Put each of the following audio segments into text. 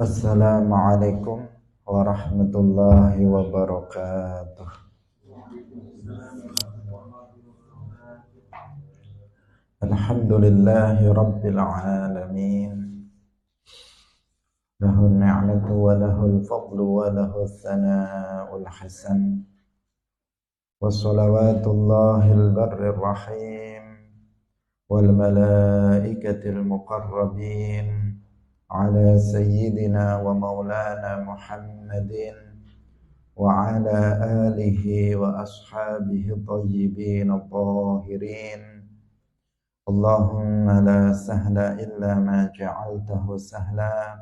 Assalamualaikum warahmatullahi wabarakatuh. Alhamdulillahi rabbil alamin. Lahul ni'matu wa lahul fadlu wa lahul thana'ul hasan. Wassalawatullahil barrir rahim wal malaikatil muqarrabin ala sayyidina wa maulana Muhammadin wa ala alihi wa ashabihi tayyibin tahirin. Allahumma la sahla illa ma ja'altahu sahla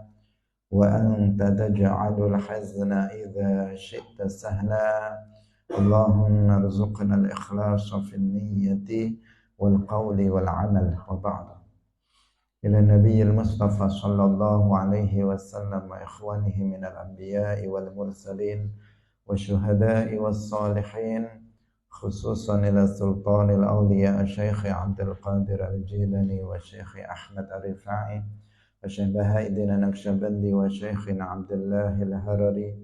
wa anta taj'alul hazna idza syi'ta sahla. Allahumma arzuqna al-ikhlasa fil niyyati wal qawli wal amal. Wa ba'du. Ila nabiyil Mustafa sallallahu alaihi wasallam wa ikhwanihi minal anbiya'i wal mursalin wa syuhada'i was salihin, khususan ila sultanil awliya Syekh Abdul Qadir Al-Jilani wa Syekh Ahmad Ar-Rifai wa Syekh Baha'iddin Naqsyabandi wa Syekh Abdullah Al-Harari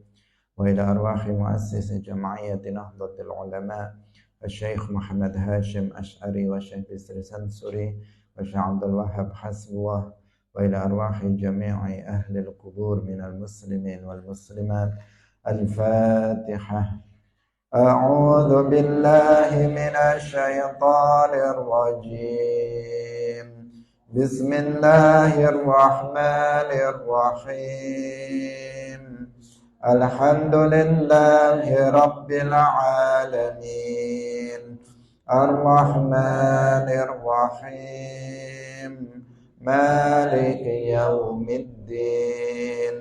wa ila arwahi muassis Jam'iyyati Nahdlatul Ulama Syekh Muhammad Hashim Ash'ari wa Syekh Bisri Sansuri wa Syekh Abdul Wahhab Hasbuwah wa ila arwahi jami'i ahli al-qubur minal muslimin wal muslimat. Al-Fatihah. A'udzu billahi minasy syaithanir rajim. Bismillahirrahmanirrahim. Alhamdulillahi rabbil alamin. Ar-Rahmanir Rahim. Maliki yaumiddin.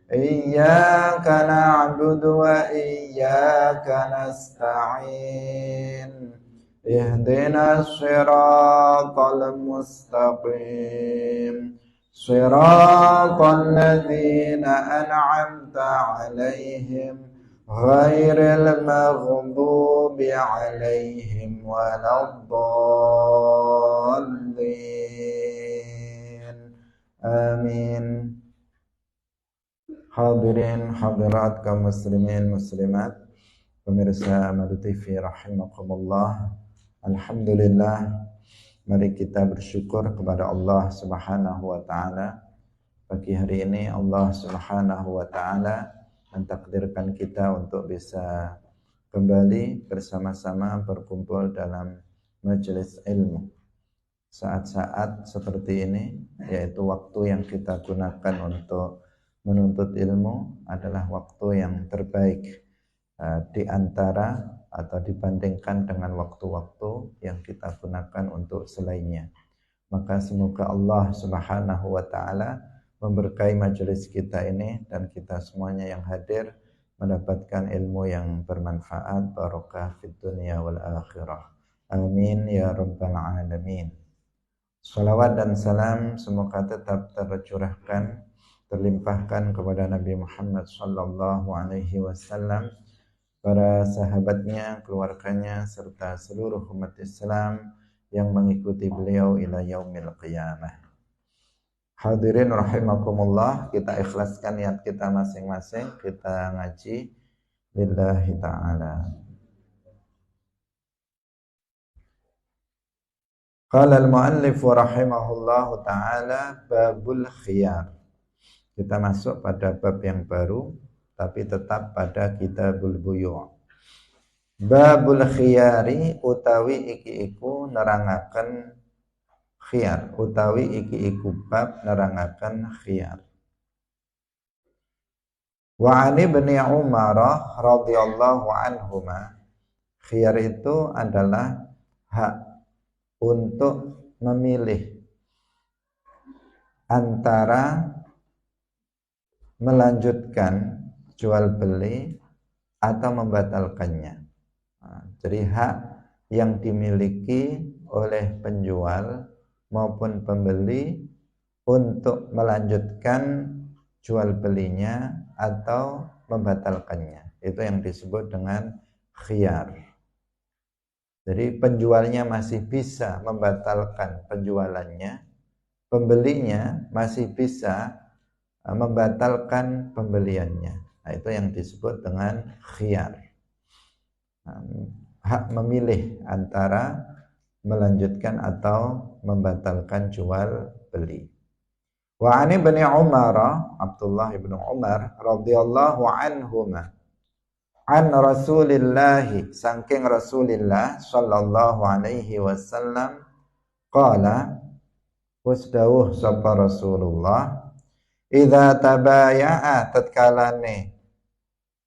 Iyyaka na'budu wa iyyaka nasta'in. Ihdinas siratal mustaqim. Siratal ladzina an'amta 'alaihim ghairil maghdubi 'alaihim waladdallin. Amin. Hadirin hadirat kaum muslimin muslimat, pemirsa Madu TV rahimakumullah. Alhamdulillah, mari kita bersyukur kepada Allah Subhanahu wa taala. Pagi hari ini Allah Subhanahu wa taala mentakdirkan kita untuk bisa kembali bersama-sama berkumpul dalam majelis ilmu. Saat-saat seperti ini, yaitu waktu yang kita gunakan untuk menuntut ilmu, adalah waktu yang terbaik di antara atau dibandingkan dengan waktu-waktu yang kita gunakan untuk selainnya. Maka semoga Allah Subhanahu wa taala memberkahi majelis kita ini dan kita semuanya yang hadir mendapatkan ilmu yang bermanfaat, barokah fid dunya wal akhirah. Amin ya rabbal alamin. Salawat dan salam semoga tetap tercurahkan, terlimpahkan kepada Nabi Muhammad sallallahu alaihi wasallam, para sahabatnya, keluarganya, serta seluruh umat Islam yang mengikuti beliau ila yaumil qiyamah. Hadirin rahimakumullah, kita ikhlaskan niat kita masing-masing, kita ngaji lillahi ta'ala. Qala al-muallif rahimahullahu ta'ala babul khiyar. Kita masuk pada bab yang baru, tapi tetap pada kitabul buyu'. Babul khiyari utawi iki iku nerangaken khiyar, utawi iki iku bab nerangaken khiyar. Wa ani bin Umar radhiyallahu anhuma, khiyar itu adalah hak untuk memilih antara melanjutkan jual beli atau membatalkannya. Jadi hak yang dimiliki oleh penjual maupun pembeli untuk melanjutkan jual belinya atau membatalkannya. Itu yang disebut dengan khiyar. Jadi penjualnya masih bisa membatalkan penjualannya, pembelinya masih bisa membatalkan pembeliannya. Nah, itu yang disebut dengan khiyar. Hak memilih antara melanjutkan atau membatalkan jual beli. Wa ani bin Umar, Abdullah bin Umar radhiyallahu anhuma, an Rasulillah, saking Rasulillah sallallahu alaihi wasallam, qala, wasdawuh sapa Rasulullah, idza tabaya'a, tatkalane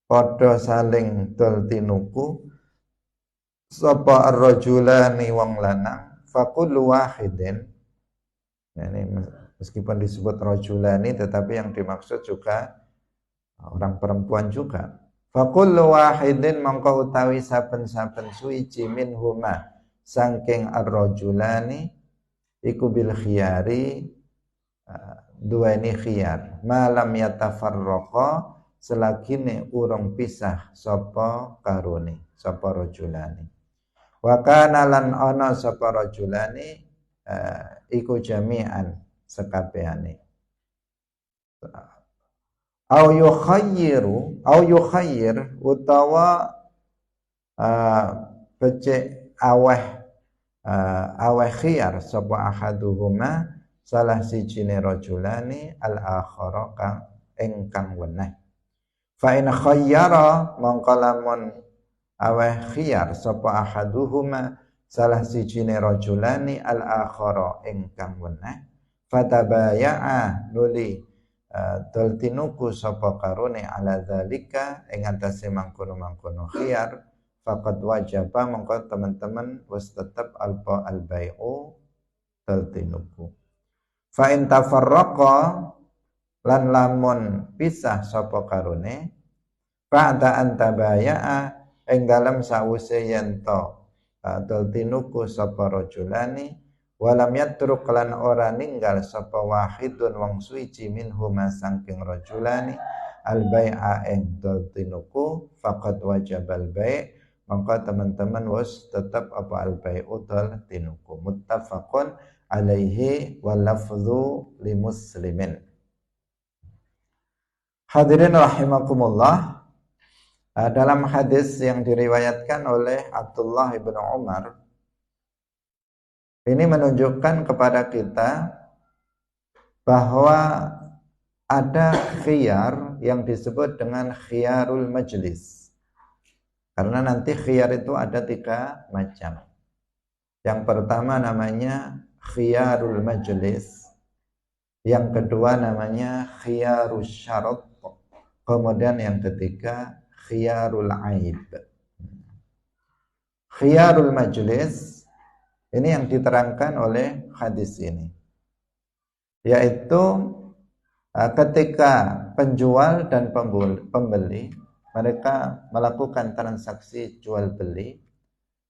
padha saling dol tinuku sapa ar-rajulani wong lanang, faqul wahidin, yani meskipun disebut rajulani tetapi yang dimaksud juga orang perempuan juga. Faqul wahidin, mongko utawi saben-saben suci minhuma saking ar-rajulani iku bil khiyari, duweni khiyar, malam yatafarraqa, selagine urung pisah sapa karone, sapa rajulani. Wa kana lan ana sapa rajulani iku jami'an sekabehane. Au yukhayyir utawa becik aweh khiyar sapa ahaduhuma salah sijine rajulani al-akhara kang ingkang weneh. Fa in khayyara, mongko lamun aweh khiyar sapa ahaduhuma salah sijine rajulani al-akhara ingkang weneh, fatabaya'a, nuli dol tinuku sapa karone ala zalika ing atase mangkono-mangkono khiyar, faqad wajaba, mongko teman-teman wis tetep alba al-bai'u dol tinuku. Fa in tafarraqa, lan lamun pisah sapa karone, ba'da an tabaya'a, ing dalem sawise yen to dol tinuku sapa rajulani, walam yatruk, lan ora ninggal sapa wahidun wong suci minhuma saking rajulani al bai'a ing dol tinuku, faqad wajabal bai', maka teman-teman wis tetap apa al bai'u dol tinuku. Muttafaqun alaihi wal lafdhu li muslimin. Hadirin rahimakumullah, dalam hadis yang diriwayatkan oleh Abdullah bin Umar, ini menunjukkan kepada kita bahwa ada khiyar yang disebut dengan khiyarul majlis. Karena nanti khiyar itu ada 3 macam. Yang pertama namanya khiyarul majlis, yang kedua namanya khiyarus syarat, kemudian yang ketiga khiyarul aib. Khiyarul majlis ini yang diterangkan oleh hadis ini, yaitu ketika penjual dan pembeli mereka melakukan transaksi jual beli,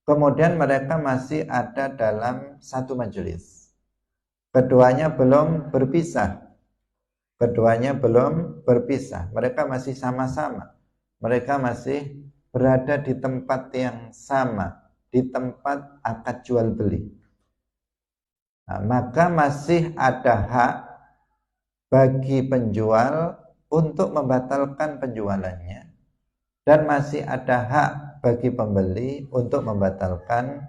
kemudian mereka masih ada dalam satu majelis, keduanya belum berpisah, mereka masih sama-sama, mereka masih berada di tempat yang sama, di tempat akad jual beli. Nah, maka masih ada hak bagi penjual untuk membatalkan penjualannya, dan masih ada hak bagi pembeli untuk membatalkan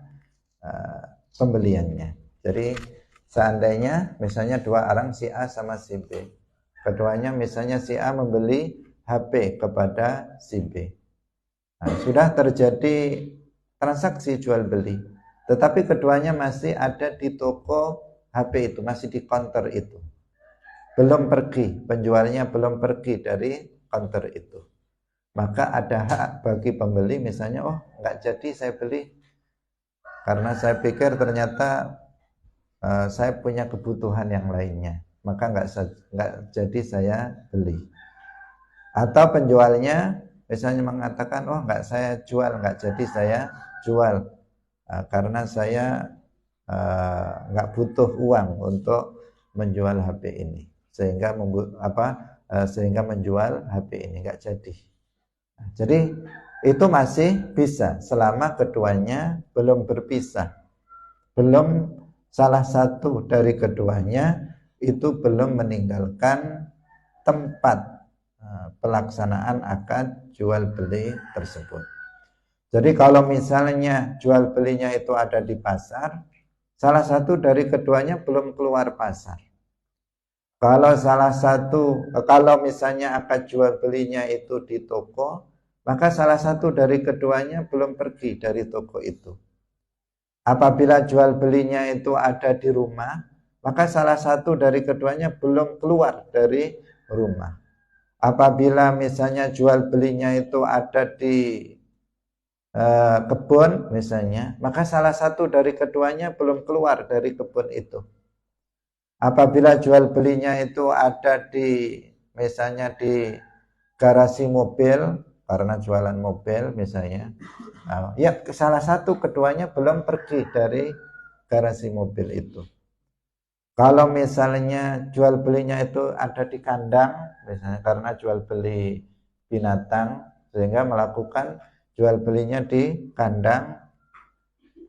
pembeliannya. Jadi seandainya misalnya 2 orang, si A sama si B, keduanya misalnya si A membeli HP kepada si B, nah, sudah terjadi transaksi jual beli, tetapi keduanya masih ada di toko HP itu, masih di counter itu, belum pergi, penjualnya belum pergi dari counter itu. Maka ada hak bagi pembeli, misalnya, oh nggak jadi saya beli karena saya pikir ternyata saya punya kebutuhan yang lainnya, maka nggak jadi saya beli. Atau penjualnya misalnya mengatakan, oh nggak saya jual, nggak jadi saya jual karena saya nggak butuh uang untuk menjual HP ini, sehingga menjual HP ini nggak jadi. Jadi itu masih bisa selama keduanya belum berpisah, belum salah satu dari keduanya itu belum meninggalkan tempat pelaksanaan akad jual beli tersebut. Jadi kalau misalnya jual belinya itu ada di pasar, salah satu dari keduanya belum keluar pasar. Kalau misalnya akad jual belinya itu di toko, maka salah satu dari keduanya belum pergi dari toko itu. Apabila jual belinya itu ada di rumah, maka salah satu dari keduanya belum keluar dari rumah. Apabila misalnya jual belinya itu ada di kebun misalnya, maka salah satu dari keduanya belum keluar dari kebun itu. Apabila jual belinya itu ada di misalnya di garasi mobil karena jualan mobil misalnya, ya salah satu keduanya belum pergi dari garasi mobil itu. Kalau misalnya jual belinya itu ada di kandang misalnya karena jual beli binatang sehingga melakukan jual belinya di kandang,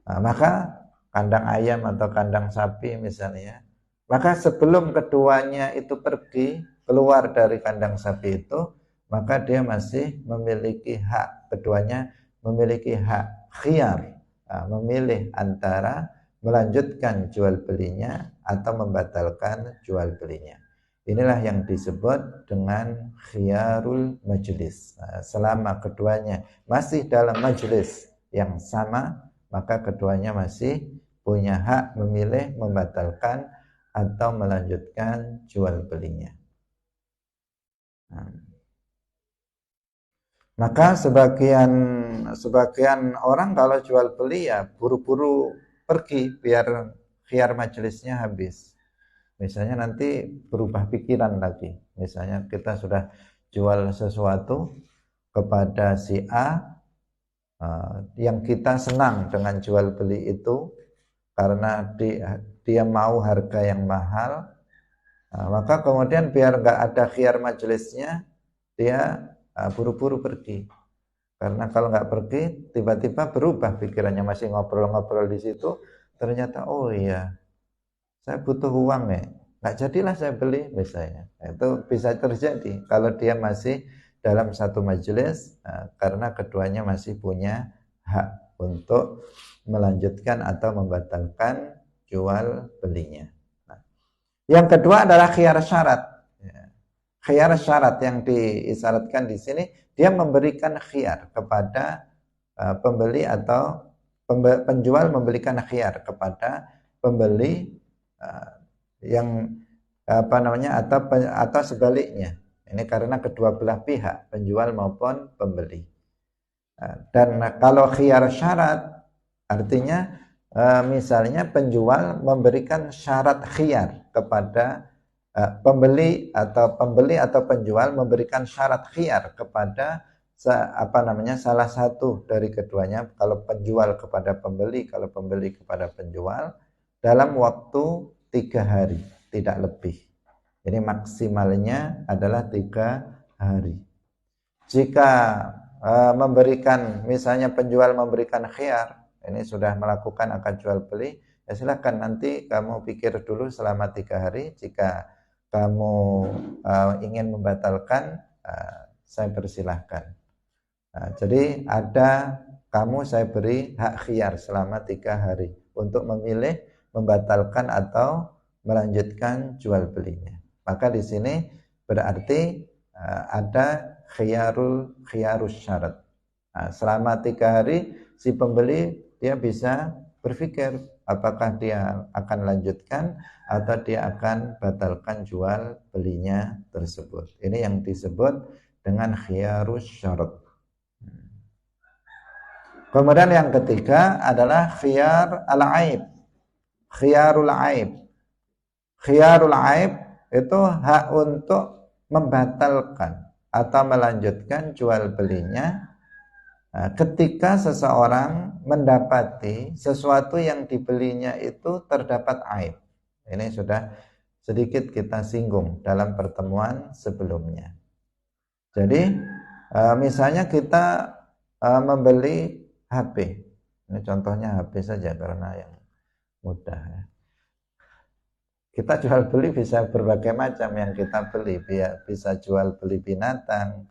maka kandang ayam atau kandang sapi misalnya, maka sebelum keduanya itu pergi keluar dari kandang sapi itu, maka dia masih memiliki hak, keduanya memiliki hak khiyar, memilih antara melanjutkan jual belinya atau membatalkan jual belinya. Inilah yang disebut dengan khiyarul majlis. Selama keduanya masih dalam majlis yang sama, maka keduanya masih punya hak memilih membatalkan atau melanjutkan jual belinya. Maka sebagian orang kalau jual beli ya buru-buru pergi biar khiyar majelisnya habis. Misalnya nanti berubah pikiran lagi. Misalnya kita sudah jual sesuatu kepada si A, yang kita senang dengan jual beli itu karena dia mau harga yang mahal, maka kemudian biar nggak ada khiyar majelisnya, dia buru-buru pergi. Karena kalau nggak pergi, tiba-tiba berubah pikirannya, masih ngobrol-ngobrol di situ, ternyata oh iya, saya butuh uang ya, nggak jadilah saya beli misalnya. Itu bisa terjadi kalau dia masih dalam satu majelis, karena keduanya masih punya hak untuk melanjutkan atau membatalkan jual belinya. Yang kedua adalah khiyar syarat. Khiyar syarat yang diisyaratkan di sini, dia memberikan khiyar kepada pembeli atau penjual memberikan khiyar kepada pembeli yang atau sebaliknya. Ini karena kedua belah pihak, penjual maupun pembeli. Dan kalau khiyar syarat artinya misalnya penjual memberikan syarat khiyar kepada pembeli atau penjual memberikan syarat khiyar kepada salah satu dari keduanya, kalau penjual kepada pembeli, kalau pembeli kepada penjual, dalam waktu 3 hari, tidak lebih. Jadi maksimalnya adalah 3 hari. Jika misalnya penjual memberikan khiyar, ini sudah melakukan akad jual beli, ya silakan nanti kamu pikir dulu selama 3 hari. Jika kamu ingin membatalkan, saya persilahkan. Jadi saya beri hak khiyar selama 3 hari untuk memilih membatalkan atau melanjutkan jual belinya. Maka di sini berarti ada khiyarus syarat. Selama 3 hari si pembeli dia bisa berpikir apakah dia akan lanjutkan atau dia akan batalkan jual belinya tersebut. Ini yang disebut dengan khiyarus syarat. Kemudian yang ketiga adalah khiyar al-aib. Khiyarul aib. Khiyarul aib itu hak untuk membatalkan atau melanjutkan jual belinya ketika seseorang mendapati sesuatu yang dibelinya itu terdapat aib. Ini sudah sedikit kita singgung dalam pertemuan sebelumnya. Jadi misalnya kita membeli HP. Ini contohnya HP saja karena yang mudah ya. Kita jual beli bisa berbagai macam yang kita beli, bisa jual beli binatang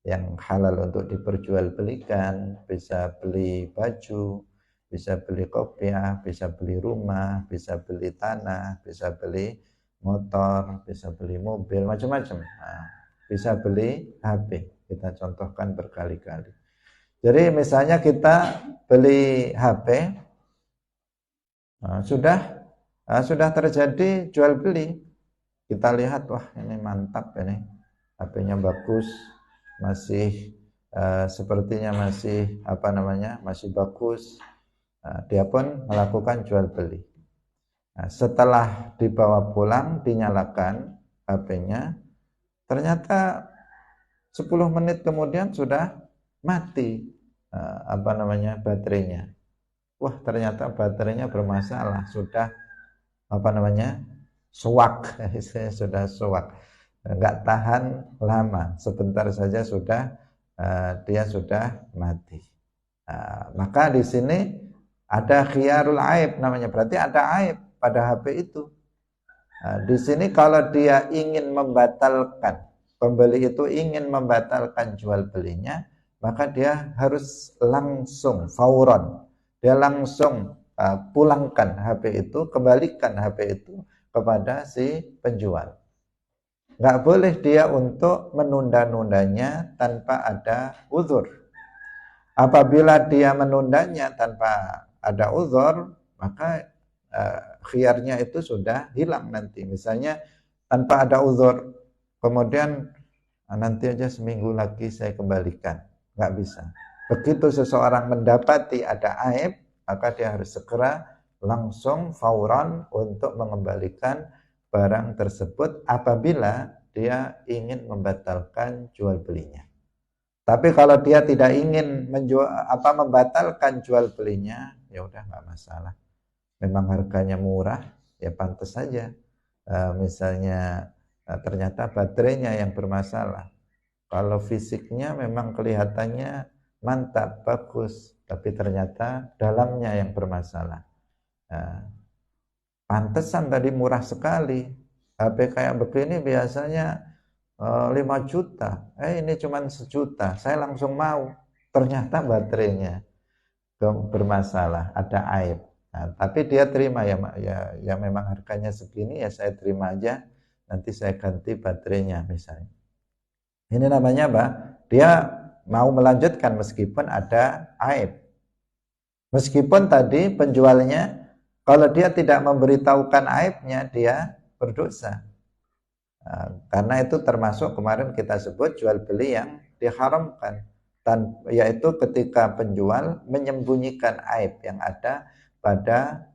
yang halal untuk diperjualbelikan, bisa beli baju, bisa beli kopiah, bisa beli rumah, bisa beli tanah, bisa beli motor, bisa beli mobil, macam-macam. Nah, bisa beli HP, kita contohkan berkali-kali. Jadi misalnya kita beli HP, nah, sudah terjadi jual beli. Kita lihat, wah ini mantap ini, HP-nya bagus, masih sepertinya masih masih bagus. Nah, dia pun melakukan jual beli. Nah, setelah dibawa pulang, dinyalakan HP-nya, ternyata 10 menit kemudian sudah mati baterainya. Wah, ternyata baterainya bermasalah, sudah suwak, sudah suwak, nggak tahan lama, sebentar saja dia sudah mati. Maka di sini ada khiyarul aib namanya, berarti ada aib pada HP itu. Di sini kalau dia ingin membatalkan, pembeli itu ingin membatalkan jual belinya, maka dia harus langsung fauron, dia langsung pulangkan HP itu, kembalikan HP itu kepada si penjual. Nggak boleh dia untuk menunda-nundanya tanpa ada uzur. Apabila dia menundanya tanpa ada uzur, maka khiyarnya itu sudah hilang nanti. Misalnya tanpa ada uzur, kemudian nanti aja seminggu lagi saya kembalikan, nggak bisa. Begitu seseorang mendapati ada aib, maka dia harus segera langsung fauran untuk mengembalikan barang tersebut apabila dia ingin membatalkan jual belinya. Tapi kalau dia tidak ingin membatalkan jual belinya, ya udah nggak masalah. Memang harganya murah, ya pantas saja. Misalnya ternyata baterainya yang bermasalah. Kalau fisiknya memang kelihatannya mantap, bagus, tapi ternyata dalamnya yang bermasalah. Pantesan tadi murah sekali. HP kayak begini biasanya 5 juta. Ini cuma 1 juta. Saya langsung mau. Ternyata baterainya bermasalah, ada aib. Nah, tapi dia terima ya memang harganya segini, ya saya terima aja. Nanti saya ganti baterainya misalnya. Ini namanya apa? Dia mau melanjutkan meskipun ada aib. Meskipun tadi penjualnya, kalau dia tidak memberitahukan aibnya, dia berdosa. Karena itu termasuk kemarin kita sebut jual beli yang diharamkan, yaitu ketika penjual menyembunyikan aib yang ada pada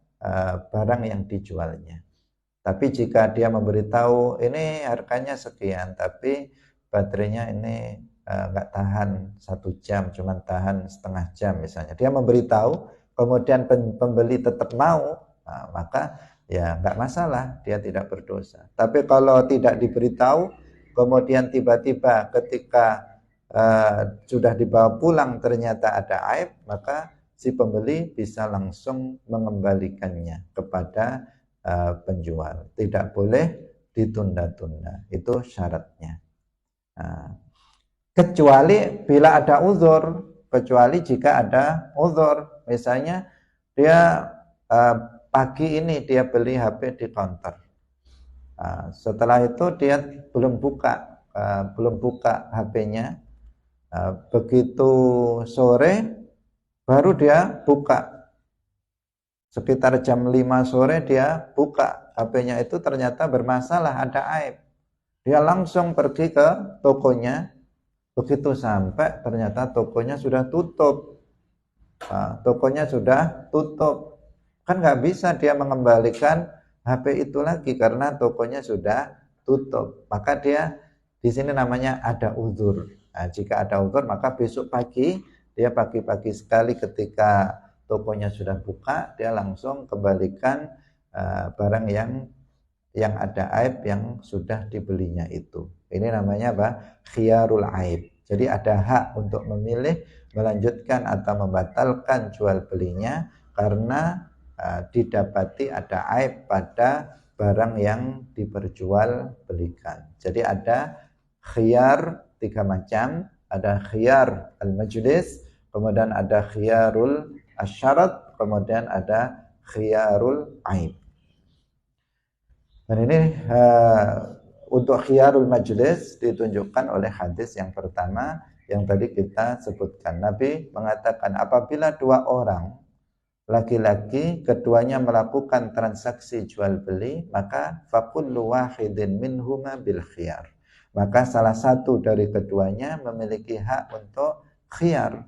barang yang dijualnya. Tapi jika dia memberitahu ini harganya sekian, tapi baterainya ini nggak tahan 1 jam, cuma tahan setengah jam misalnya, dia memberitahu, kemudian pembeli tetap mau, maka ya nggak masalah, dia tidak berdosa. Tapi kalau tidak diberitahu, kemudian tiba-tiba ketika sudah dibawa pulang ternyata ada aib, maka si pembeli bisa langsung mengembalikannya kepada penjual. Tidak boleh ditunda-tunda, itu syaratnya. Kecuali bila ada uzur, kecuali jika ada uzur. Misalnya dia pagi ini dia beli HP di counter. Setelah itu dia belum buka HP-nya. Begitu sore baru dia buka. Sekitar jam 5 sore dia buka HP-nya, itu ternyata bermasalah, ada aib. Dia langsung pergi ke tokonya. Begitu sampai ternyata tokonya sudah tutup. Tokonya sudah tutup. Kan nggak bisa dia mengembalikan HP itu lagi karena tokonya sudah tutup. Maka dia di sini namanya ada uzur. Nah, jika ada uzur maka besok pagi, dia pagi-pagi sekali ketika tokonya sudah buka, dia langsung kembalikan barang yang ada aib yang sudah dibelinya itu. Ini namanya apa? Khiyarul aib. Jadi ada hak untuk memilih melanjutkan atau membatalkan jual belinya karena didapati ada aib pada barang yang diperjualbelikan. Jadi ada khiyar 3 macam, ada khiyar al-majlis, kemudian ada khiyarul asyarat, kemudian ada khiyarul aib. Dan ini untuk khiyarul majlis ditunjukkan oleh hadis yang pertama yang tadi kita sebutkan. Nabi mengatakan apabila 2 orang laki-laki keduanya melakukan transaksi jual beli, maka fakullu wahidin minhuma bil khiyar. Maka salah satu dari keduanya memiliki hak untuk khiyar,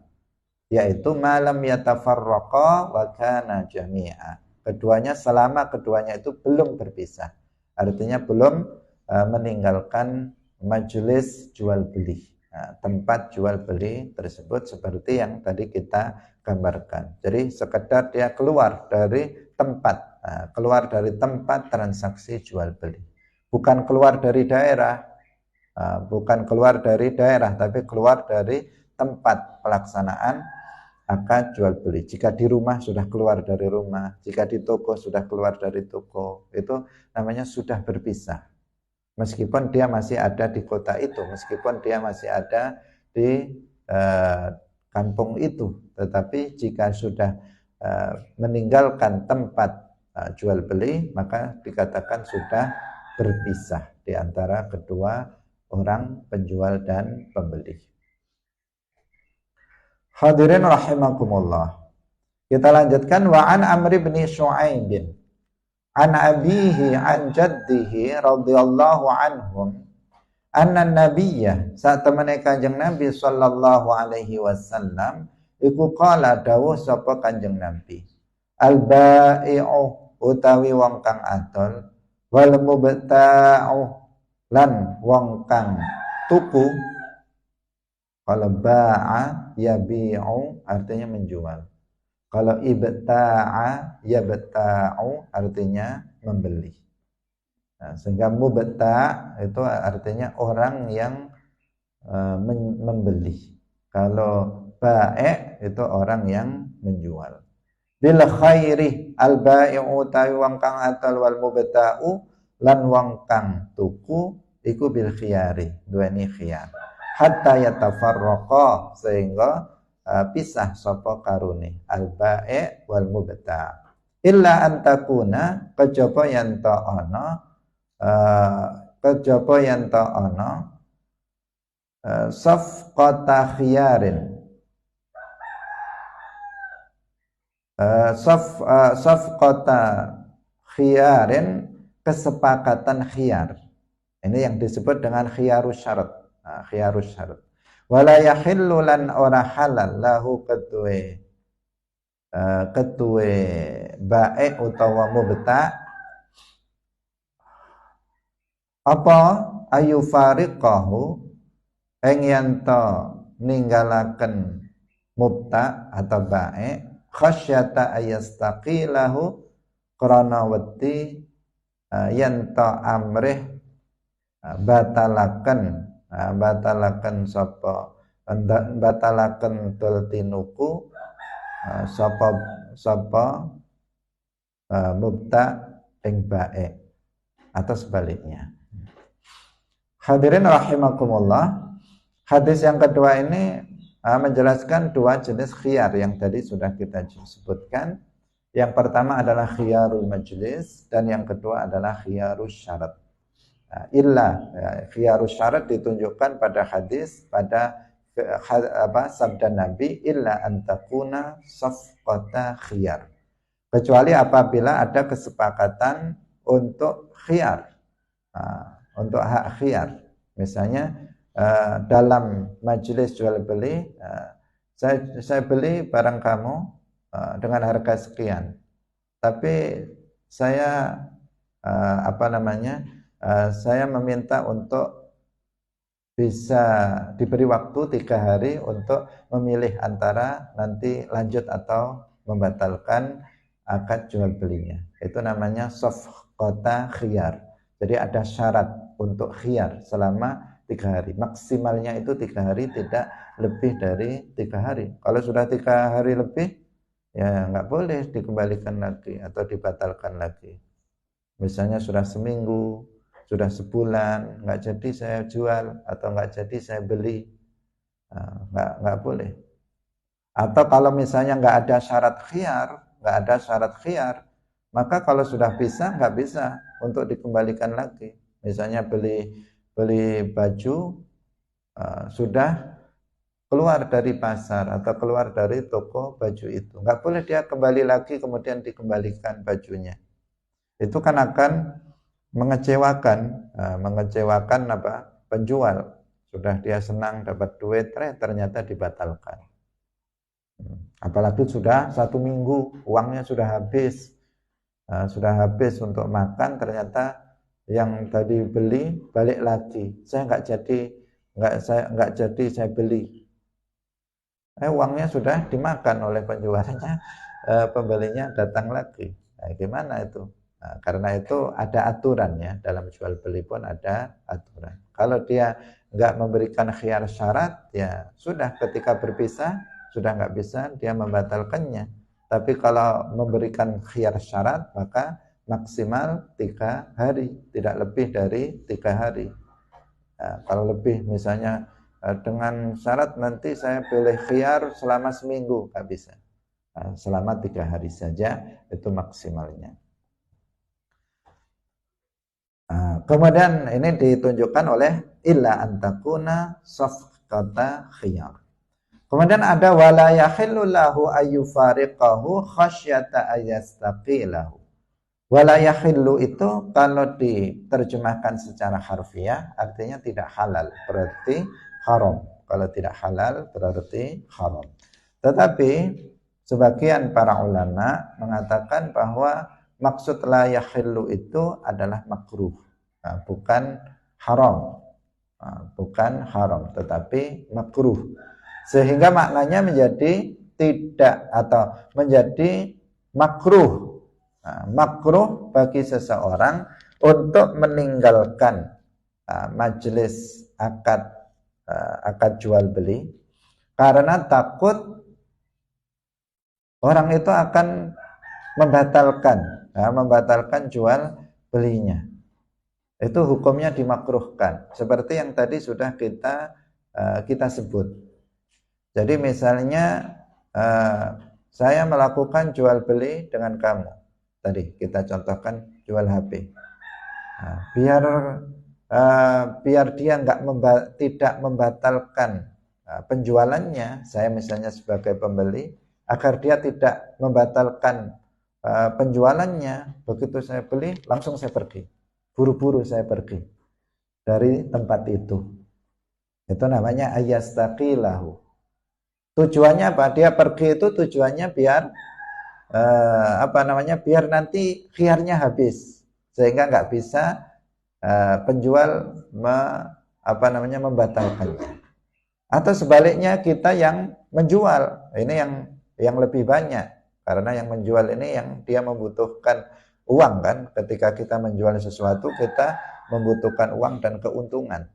yaitu malam yatafarraqa wa kana jami'a. Keduanya selama keduanya itu belum berpisah. Artinya belum meninggalkan majelis jual beli. Nah, tempat jual beli tersebut seperti yang tadi kita gambarkan. Jadi sekedar dia keluar dari tempat, keluar dari tempat transaksi jual beli. Bukan keluar dari daerah, tapi keluar dari tempat pelaksanaan akad jual beli. Jika di rumah sudah keluar dari rumah, jika di toko sudah keluar dari toko, itu namanya sudah berpisah. Meskipun dia masih ada di kota itu, meskipun dia masih ada di kampung itu, tetapi jika sudah meninggalkan tempat jual beli, maka dikatakan sudah berpisah di antara kedua orang penjual dan pembeli. Hadirin rahimakumullah. Kita lanjutkan, wa an Amr bin Shu'aib an abihi an jaddihi radhiyallahu anhum anna nabiyya saat temene Kanjeng Nabi sallallahu alaihi wasallam iku qala dawuh sapa Kanjeng Nabi, al bai'u utawi wong kang adol, wal mubta'u lan wong kang tuku. Kalau ba'a yabi'u artinya menjual. Kalau ibta'a yabta'u artinya membeli. Nah, sehingga mubta' itu artinya orang yang membeli. Kalau ba'i' itu orang yang menjual. Bil khairi al bai'u ta'i wong kang atal wal mubta'u lan wong kang tuku iku bil khiyari, duweni khiyar. Hatta yatafarraqa sehingga pisah sapa karune al bai' wal mubta' illa antakuna kejaba yen ta ana safqata khiyarin safqata khiyarin kesepakatan khiyar. Ini yang disebut dengan khiyarus syarat. Khiyarus syarat. Wala yahillu lan ora halal lahu ketuwe bae utawa mubta apa ayu fariqahu ing yen to ninggalaken mubta atau bae khasyata ayastaqilahu krana wedi yen to amrih batalaken sapa batalaken tultinuku sapa mubta ing bae atau sebaliknya. Hadirin rahimakumullah. Hadis yang kedua ini menjelaskan 2 jenis khiyar yang tadi sudah kita sebutkan. Yang pertama adalah khiyarul majlis dan yang kedua adalah khiyarus syarat. Khiyarus syarat ditunjukkan pada hadis, pada sabda Nabi, illa antakuna safqata khiyar, kecuali apabila ada kesepakatan untuk khiyar, untuk hak khiyar. Misalnya dalam majelis jual beli, saya beli barang kamu dengan harga sekian, tapi saya saya meminta untuk bisa diberi waktu 3 hari untuk memilih antara nanti lanjut atau membatalkan akad jual belinya. Itu namanya safqata khiyar. Jadi ada syarat untuk khiyar selama 3 hari. Maksimalnya itu 3 hari, tidak lebih dari 3 hari. Kalau sudah 3 hari lebih, ya nggak boleh dikembalikan lagi atau dibatalkan lagi. misalnya sudah seminggu, sudah sebulan, nggak jadi saya jual atau nggak jadi saya beli, nggak boleh. Atau kalau misalnya nggak ada syarat khiyar, maka kalau sudah bisa nggak bisa untuk dikembalikan lagi. Misalnya beli baju sudah keluar dari pasar atau keluar dari toko baju itu, nggak boleh dia kembali lagi kemudian dikembalikan bajunya. Itu kan akan mengecewakan penjual. Sudah dia senang dapat duit, ternyata dibatalkan. Apalagi sudah 1 minggu uangnya sudah habis untuk makan, ternyata yang tadi beli balik lagi, saya nggak jadi saya beli. Uangnya sudah dimakan oleh penjualnya, pembelinya datang lagi. Gimana itu? Karena itu ada aturan ya, dalam jual beli pun ada aturan. Kalau dia nggak memberikan khiyar syarat, ya sudah, ketika berpisah sudah nggak bisa dia membatalkannya. Tapi kalau memberikan khiyar syarat, maka maksimal 3 hari, tidak lebih dari 3 hari. Kalau lebih, misalnya dengan syarat nanti saya pilih khiyar selama seminggu, nggak bisa. Selama 3 hari saja itu maksimalnya. Kemudian ini ditunjukkan oleh illa antakuna safqata khiyar. Kemudian ada wala yahillu lahu ayyufariqahu khasyata ayastaqilahu. Wala yahillu itu kalau diterjemahkan secara harfiah artinya tidak halal, berarti haram. Kalau tidak halal berarti haram. Tetapi sebagian para ulama mengatakan bahwa maksud la yahillu itu adalah makruh, bukan haram. Bukan haram, tetapi makruh. Sehingga maknanya menjadi tidak atau menjadi makruh. Makruh bagi seseorang untuk meninggalkan majelis akad jual beli karena takut orang itu akan membatalkan jual belinya. Itu hukumnya dimakruhkan, seperti yang tadi sudah kita sebut. Jadi misalnya saya melakukan jual beli dengan kamu, tadi kita contohkan jual HP. Biar dia tidak membatalkan penjualannya, saya misalnya sebagai pembeli, agar dia tidak membatalkan penjualannya, begitu saya beli langsung saya pergi, buru-buru saya pergi dari tempat itu. Itu namanya ayastaqilahu. Tujuannya apa? Dia pergi itu tujuannya biar biar nanti khiyarnya habis, sehingga nggak bisa penjual membatalkannya. Atau sebaliknya kita yang menjual, ini yang lebih banyak, karena yang menjual ini yang dia membutuhkan uang kan. Ketika kita menjual sesuatu, kita membutuhkan uang dan keuntungan.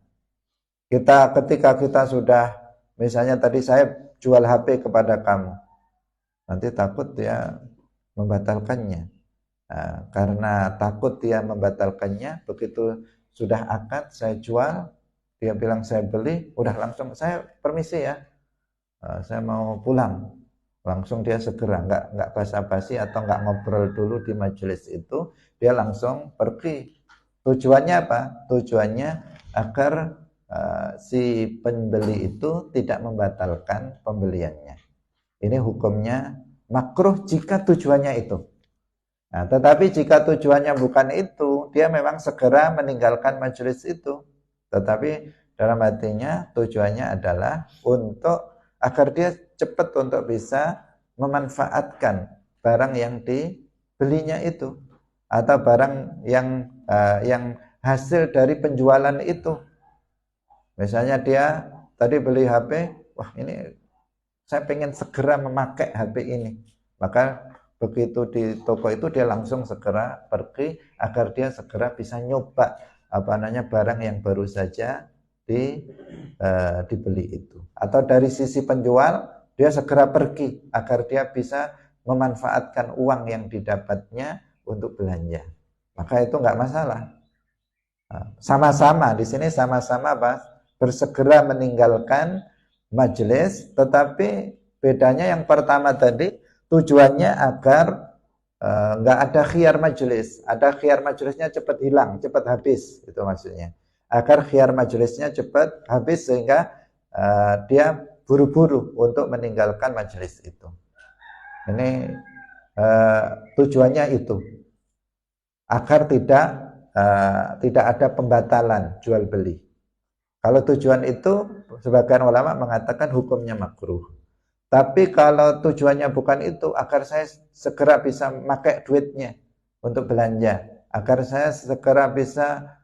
Ketika kita sudah, misalnya tadi saya jual HP kepada kamu, nanti takut dia membatalkannya. Karena takut dia membatalkannya, begitu sudah akad saya jual, dia bilang saya beli, udah langsung saya permisi ya, saya mau pulang, langsung dia segera, nggak basa-basi atau nggak ngobrol dulu di majelis itu, dia langsung pergi. Tujuannya apa? Tujuannya agar si pembeli itu tidak membatalkan pembeliannya. Ini hukumnya makruh jika tujuannya itu. Nah, tetapi jika tujuannya bukan itu, dia memang segera meninggalkan majelis itu. Tetapi dalam hatinya tujuannya adalah agar dia cepat untuk bisa memanfaatkan barang yang dibelinya itu, atau barang yang hasil dari penjualan itu. Misalnya dia tadi beli HP, wah ini saya pengen segera memakai HP ini, maka begitu di toko itu dia langsung segera pergi agar dia segera bisa nyoba barang yang baru saja dibeli itu. Atau dari sisi penjual, dia segera pergi agar dia bisa memanfaatkan uang yang didapatnya untuk belanja. maka itu nggak masalah. Sama-sama di sini sama-sama bersegera meninggalkan majelis, tetapi bedanya yang pertama tadi tujuannya agar nggak ada khiyar majelis, ada khiyar majelisnya cepat hilang, cepat habis, itu maksudnya. Agar khiyar majelisnya cepat habis sehingga dia buru-buru untuk meninggalkan majelis itu. Ini tujuannya itu agar tidak ada pembatalan jual beli. Kalau tujuan itu sebagian ulama mengatakan hukumnya makruh. Tapi kalau tujuannya bukan itu, agar saya segera bisa pakai duitnya untuk belanja, agar saya segera bisa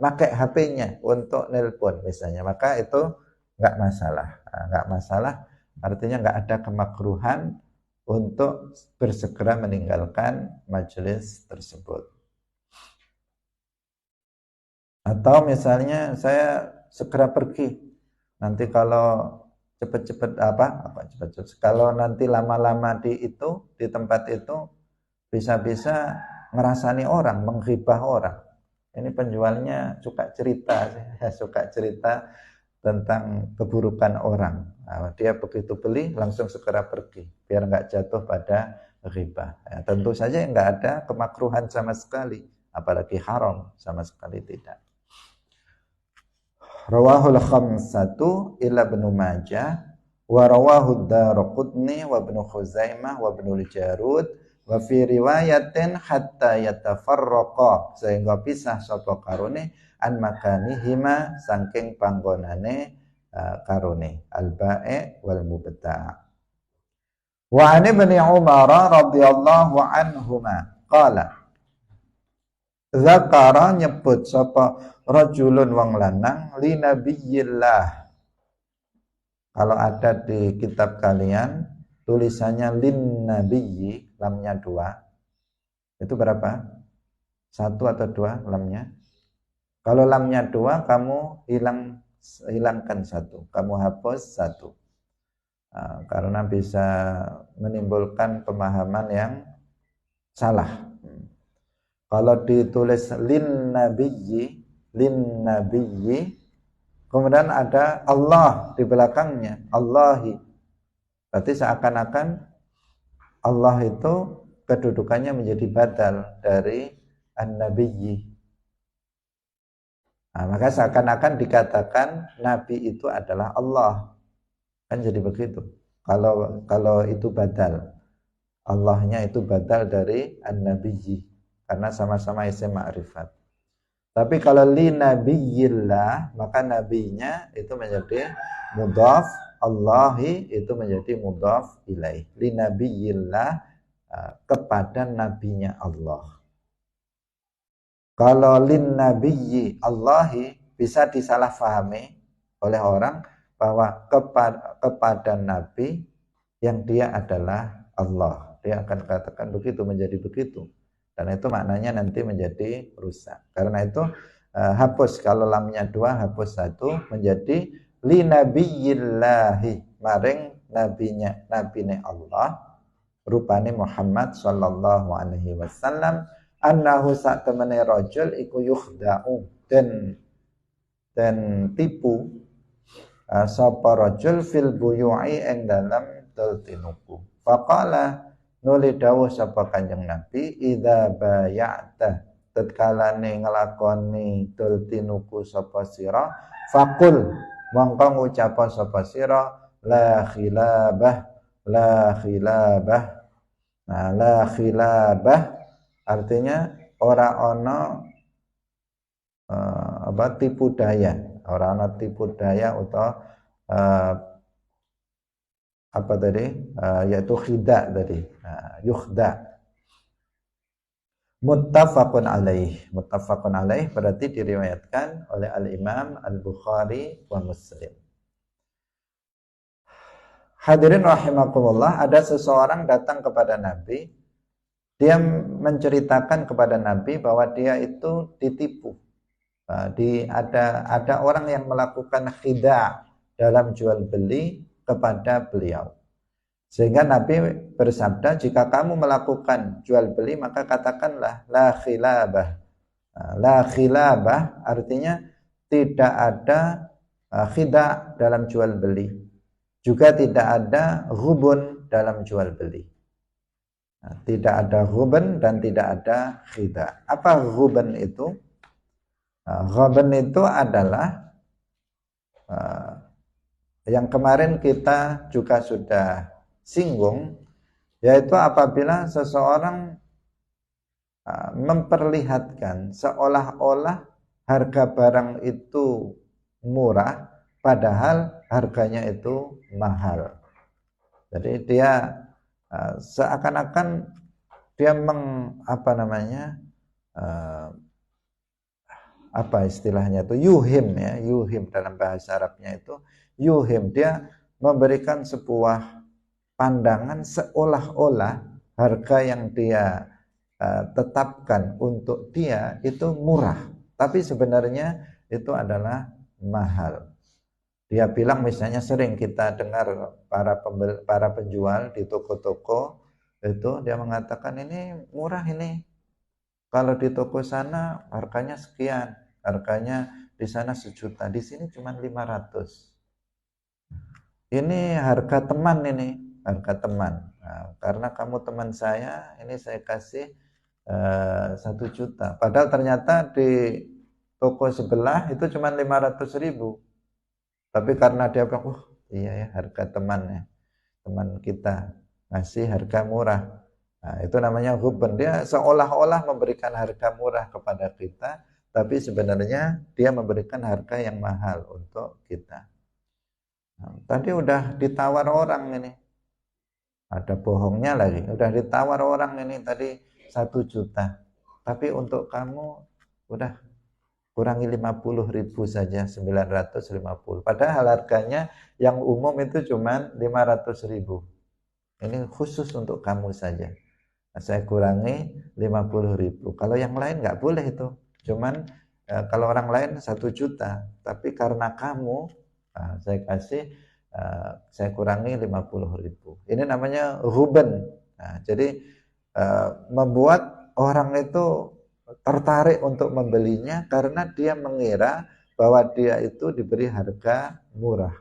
pakai HP-nya untuk nelpon misalnya, maka itu nggak masalah. Nggak masalah, artinya nggak ada kemakruhan untuk bersegera meninggalkan majelis tersebut. Atau misalnya saya segera pergi, nanti kalau cepet-cepet kalau nanti lama-lama di tempat itu bisa-bisa ngerasani orang, menghibah orang. Ini penjualnya suka cerita tentang keburukan orang. Nah, dia begitu beli langsung segera pergi biar nggak jatuh pada ghibah. Ya, tentu saja nggak ada kemakruhan sama sekali, apalagi haram, sama sekali tidak. Rawahul khamsatu illa Ibnu Majah wa rawahu Daraqutni wa Ibnu Khuzaimah wa Ibnu Jarud wa fi riwayatin hatta yatafarraqa, sehingga pisah sapa karone an makanihima saking panggonane karone al-ba'i wal mubta'. Wa an Ibnu Umar radhiyallahu anhuma qala, zakara nyebut sapa rajulun wong lanang li nabiyillah. Kalau ada di kitab kalian tulisannya lin nabiyyi, lamnya 2. Itu berapa? 1 atau 2 lamnya? Kalau lamnya 2 kamu hilangkan 1, kamu hapus 1. Karena bisa menimbulkan pemahaman yang salah. Kalau ditulis lin nabiyyi, kemudian ada Allah di belakangnya, Allahi, berarti seakan-akan Allah itu kedudukannya menjadi badal dari an-nabiyyi. Maka seakan-akan dikatakan Nabi itu adalah Allah, kan jadi begitu. Kalau itu badal, Allahnya itu badal dari an-nabiyyi, karena sama-sama isim ma'rifat. Tapi kalau li nabiyillah, maka nabinya itu menjadi mudhaf, Allahi itu menjadi mudhaf ilaih. Li nabiyillah, kepada nabinya Allah. Kalau lin nabiyyi Allahi bisa disalahfahami oleh orang bahwa kepada nabi yang dia adalah Allah. Dia akan katakan begitu, menjadi begitu. Dan itu maknanya nanti menjadi rusak. Karena itu hapus, kalau lamnya 2 hapus 1 menjadi li nabiyillahi, maring nabine Allah, rupane Muhammad sallallahu alaihi wasallam, annahu sak temene rajul iku yukhda'u, dan tipu sapa rajul fil buyu'i ing dalam teltinuku. Faqala, nuli dawuh sapa Kanjeng Nabi, idza bay'ata, tatkalane nglakoni teltinuku sapa sira, faqul, mongko ngucap sapa sira, la khilabah. Nah, la khilabah artinya ora ana tipu daya, ora ana tipu daya atau apa tadi, yaitu khida tadi, yukhda. Muttafaqun alaih berarti diriwayatkan oleh Al-Imam Al-Bukhari wa Muslim. Hadirin rahimakumullah, ada seseorang datang kepada Nabi, dia menceritakan kepada Nabi bahwa dia itu ditipu. Ada orang yang melakukan khida dalam jual beli kepada beliau. Sehingga Nabi bersabda, jika kamu melakukan jual beli maka katakanlah la khilabah. La khilabah artinya tidak ada khida dalam jual beli. Juga tidak ada ghubun dalam jual beli. Tidak ada ghubun dan tidak ada khida. Apa ghubun itu? Ghubun itu adalah yang kemarin kita juga sudah singgung, yaitu apabila seseorang memperlihatkan seolah-olah harga barang itu murah padahal harganya itu mahal. Jadi dia seakan-akan dia apa istilahnya itu yuhim ya, yuhim dalam bahasa Arabnya itu yuhim, dia memberikan sebuah pandangan seolah-olah harga yang dia tetapkan untuk dia itu murah, tapi sebenarnya itu adalah mahal. Dia bilang, misalnya sering kita dengar para penjual di toko-toko itu dia mengatakan ini murah ini. Kalau di toko sana harganya sekian, harganya di sana 1 juta, di sini cuma 500. Ini harga teman ini, harga teman. Nah, karena kamu teman saya, ini saya kasih 1 juta. Padahal ternyata di toko sebelah itu cuma 500.000. Tapi karena dia bilang, iya ya harga temannya, teman kita ngasih harga murah. Nah, itu namanya ghubun. Dia seolah-olah memberikan harga murah kepada kita, tapi sebenarnya dia memberikan harga yang mahal untuk kita. Nah, tadi udah ditawar orang ini, ada bohongnya lagi, udah ditawar orang ini tadi 1 juta, tapi untuk kamu udah kurangi 50.000 saja, 950. Padahal harganya yang umum itu cuma 500.000. Ini khusus untuk kamu saja. Nah, saya kurangi 50.000. Kalau yang lain nggak boleh itu. Cuman kalau orang lain 1 juta, tapi karena kamu saya kasih, saya kurangi 50.000. Ini namanya ghubun. Nah, jadi membuat orang itu tertarik untuk membelinya karena dia mengira bahwa dia itu diberi harga murah,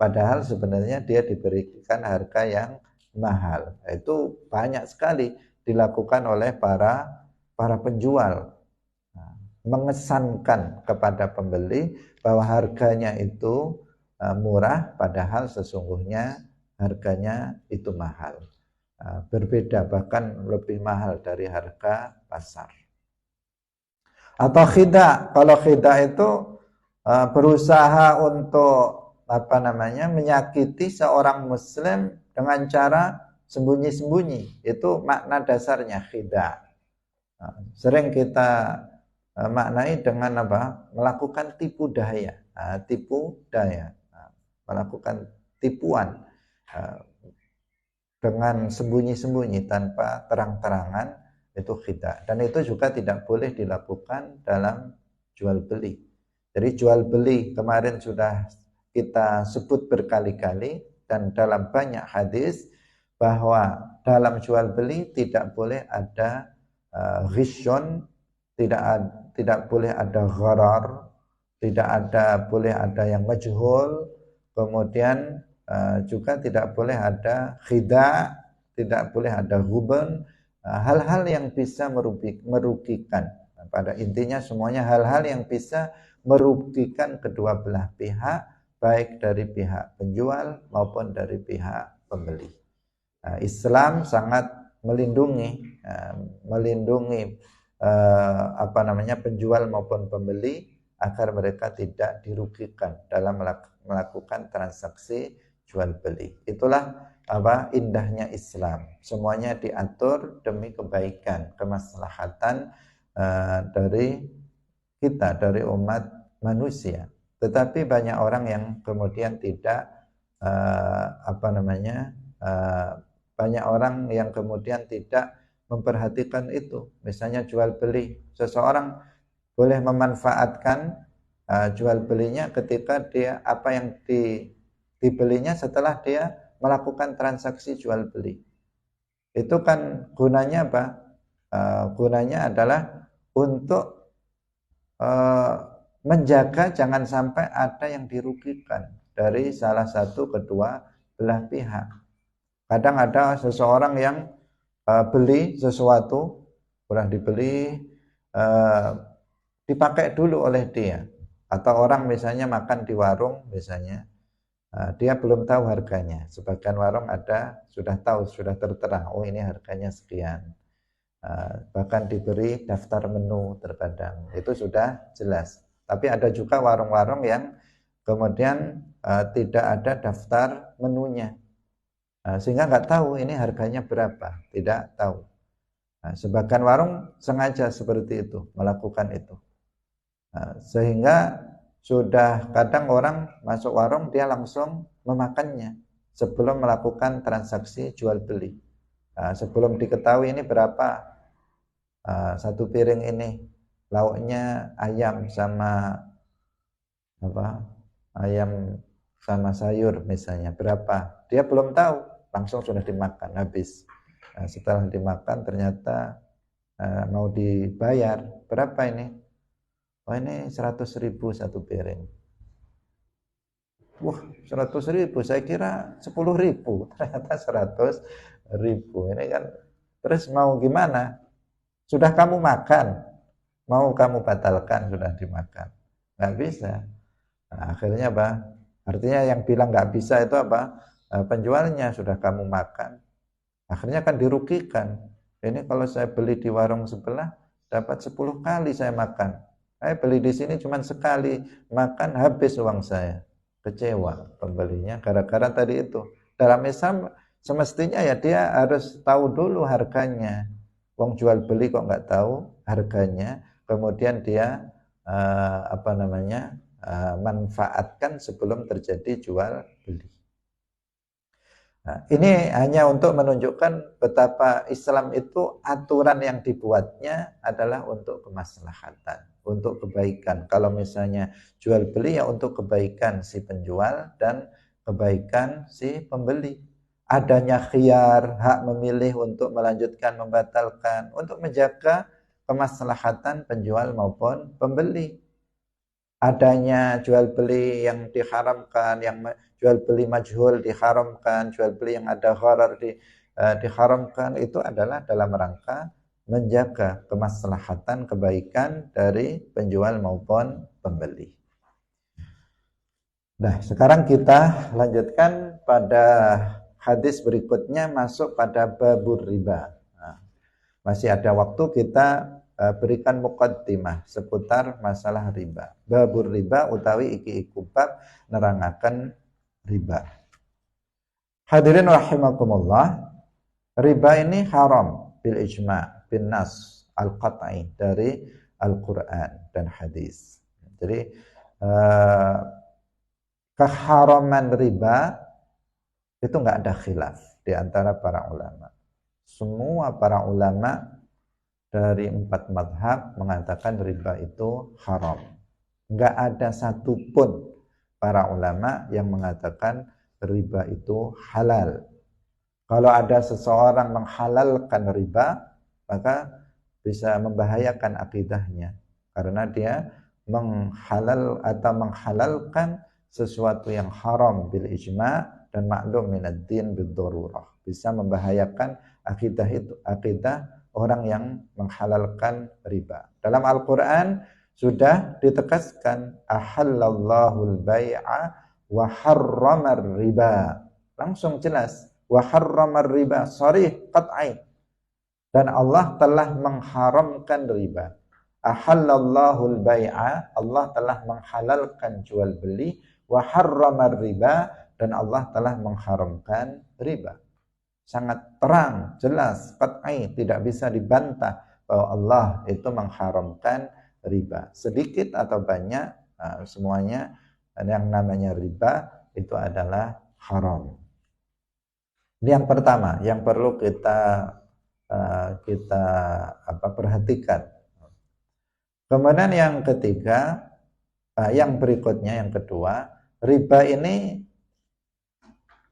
padahal sebenarnya dia diberikan harga yang mahal. Itu banyak sekali dilakukan oleh para penjual, mengesankan kepada pembeli bahwa harganya itu murah padahal sesungguhnya harganya itu mahal, berbeda bahkan lebih mahal dari harga pasar. Atau khida, kalau khida itu berusaha untuk menyakiti seorang muslim dengan cara sembunyi-sembunyi. Itu makna dasarnya khida. Sering kita maknai dengan melakukan tipu daya, melakukan tipuan dengan sembunyi-sembunyi tanpa terang-terangan, itu khida. Dan itu juga tidak boleh dilakukan dalam jual beli. Jadi jual beli kemarin sudah kita sebut berkali-kali, dan dalam banyak hadis bahwa dalam jual beli tidak boleh ada ghishun, tidak boleh ada gharar, boleh ada yang majhul, kemudian juga tidak boleh ada khida, tidak boleh ada ghubun, hal-hal yang bisa merugikan. Pada intinya semuanya hal-hal yang bisa merugikan kedua belah pihak, baik dari pihak penjual maupun dari pihak pembeli. Islam sangat melindungi penjual maupun pembeli agar mereka tidak dirugikan dalam melakukan transaksi jual beli. Itulah indahnya Islam. Semuanya diatur demi kebaikan, kemaslahatan dari kita, dari umat manusia. Tetapi banyak orang yang kemudian tidak banyak orang yang kemudian tidak memperhatikan itu. Misalnya jual beli, seseorang boleh memanfaatkan jual belinya ketika dia apa yang dibelinya setelah dia melakukan transaksi jual beli. Itu kan gunanya apa? Gunanya adalah untuk menjaga jangan sampai ada yang dirugikan dari salah satu kedua belah pihak. Kadang ada seseorang yang beli sesuatu, udah dibeli, dipakai dulu oleh dia. Atau orang misalnya makan di warung misalnya, dia belum tahu harganya. Sebagian warung ada sudah tahu, sudah tertera, oh ini harganya sekian. Bahkan diberi daftar menu terkadang, itu sudah jelas. Tapi ada juga warung-warung yang kemudian tidak ada daftar menunya, sehingga nggak tahu ini harganya berapa, tidak tahu. Sebagian warung sengaja seperti itu, melakukan itu. Sehingga sudah kadang orang masuk warung dia langsung memakannya sebelum melakukan transaksi jual beli. Sebelum diketahui ini berapa, satu piring ini lauknya ayam sama apa, ayam sama sayur misalnya berapa, dia belum tahu, langsung sudah dimakan habis. Setelah dimakan ternyata mau dibayar, berapa ini? Oh ini 100.000 satu piring. Wah 100.000, saya kira 10.000, ternyata 100.000. Ini kan, terus mau gimana? Sudah kamu makan, mau kamu batalkan, sudah dimakan, nggak bisa. Nah, akhirnya apa? Artinya yang bilang nggak bisa itu apa? Penjualnya. Sudah kamu makan, akhirnya kan dirugikan. Ini kalau saya beli di warung sebelah dapat 10 kali saya makan, saya beli di sini cuma sekali makan habis uang saya. Kecewa pembelinya gara-gara tadi itu. Dalam Islam semestinya ya dia harus tahu dulu harganya. Wong jual beli kok nggak tahu harganya, kemudian dia manfaatkan sebelum terjadi jual beli. Nah, ini hanya untuk menunjukkan betapa Islam itu aturan yang dibuatnya adalah untuk kemaslahatan, untuk kebaikan. Kalau misalnya jual beli ya untuk kebaikan si penjual dan kebaikan si pembeli. Adanya khiyar, hak memilih untuk melanjutkan, membatalkan, untuk menjaga kemaslahatan penjual maupun pembeli. Adanya jual beli yang diharamkan, yang jual beli majhul diharamkan, jual beli yang ada gharar diharamkan, itu adalah dalam rangka menjaga kemaslahatan kebaikan dari penjual maupun pembeli. Nah, sekarang kita lanjutkan pada hadis berikutnya, masuk pada babur riba. Nah, masih ada waktu, kita berikan muqaddimah seputar masalah riba. Babur riba utawi iki iku bab nerangaken riba. Hadirin rahimakumullah, riba ini haram bil ijma' bin nas al-qat'i dari Al-Qur'an dan hadis. Jadi keharaman riba itu enggak ada khilaf di antara para ulama. Semua para ulama dari 4 mazhab mengatakan riba itu haram. Enggak ada satupun para ulama yang mengatakan riba itu halal. Kalau ada seseorang menghalalkan riba, maka bisa membahayakan akidahnya, karena dia menghalalkan sesuatu yang haram bil ijma' dan maklum minad din bid darurah. Bisa membahayakan akidah orang yang menghalalkan riba. Dalam Al-Quran sudah ditegaskan ahallallahu al-bai'a wa harramar riba. Langsung jelas, wa harramar riba, sharih qat'i. Dan Allah telah mengharamkan riba. Ahallallahu al-bai'a, Allah telah menghalalkan jual beli, wa harramar riba, dan Allah telah mengharamkan riba. Sangat terang, jelas, qat'i, tidak bisa dibantah bahwa Allah itu mengharamkan riba. Sedikit atau banyak, semuanya yang namanya riba itu adalah haram. Ini yang pertama yang perlu kita perhatikan. Kemudian yang ketiga, yang berikutnya, yang kedua, riba ini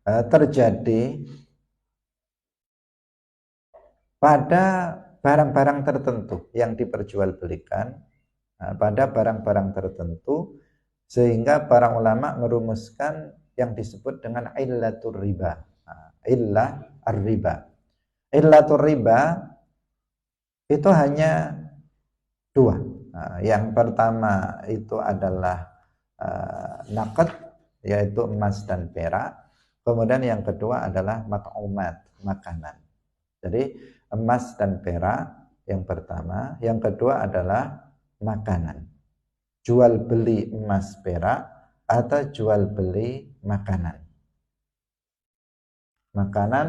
terjadi pada barang-barang tertentu yang diperjualbelikan, pada barang-barang tertentu, sehingga para ulama merumuskan yang disebut dengan illatur riba. Illah ar-riba. Illatur riba itu hanya dua. Yang pertama itu adalah naqd, yaitu emas dan perak. Kemudian yang kedua adalah mat'umat, makanan. Jadi emas dan perak yang pertama, yang kedua adalah makanan. Jual beli emas perak atau jual beli makanan. Makanan